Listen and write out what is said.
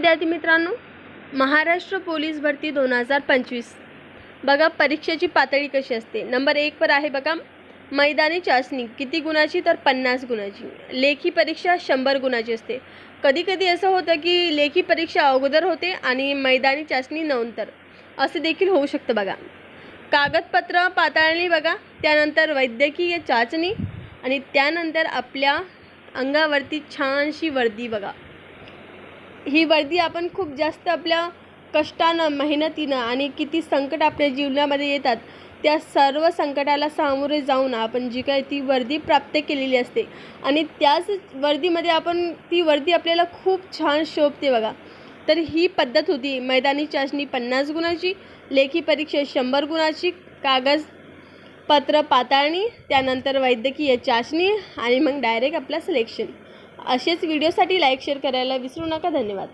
विद्यार्थी मित्रांनो, महाराष्ट्र पोलीस भरती 2025 बघा परीक्षेची पातळी कशी असते। नंबर 1 वर आहे बघा मैदानी चाचणी किती गुणाची, तर 50 गुणाची। लेखी परीक्षा 100 गुणाची असते। कधी कधी असं होतं की लेखी परीक्षा अगोदर होते आणि मैदानी चाचणी नंतर, असे देखील होऊ शकतं बघा। कागदपत्र पातळणी बघा, त्यानंतर वैद्यकीय चाचणी आणि त्यानंतर आपल्या अंगावरती छानशी वर्दी बघा। ही वर्दी आपण खूप जास्त आपल्या कष्टानं, मेहनतीनं आणि किती संकट आपल्या जीवनामध्ये येतात, त्या सर्व संकटाला सामोरे जाऊन आपण जी काही ती वर्दी प्राप्त केलेली असते आणि त्याच वर्दीमध्ये आपण ती वर्दी आपल्याला खूप छान शोभते बघा। तर ही पद्धत होती मैदानी चाचणी 50 गुणाची, लेखी परीक्षा 100 गुणाची, कागदपत्र पातळणी, त्यानंतर वैद्यकीय चाचणी आणि मग डायरेक्ट आपलं सिलेक्शन। असेच व्हिडिओसाठी लाईक शेअर करायला विसरू नका। धन्यवाद।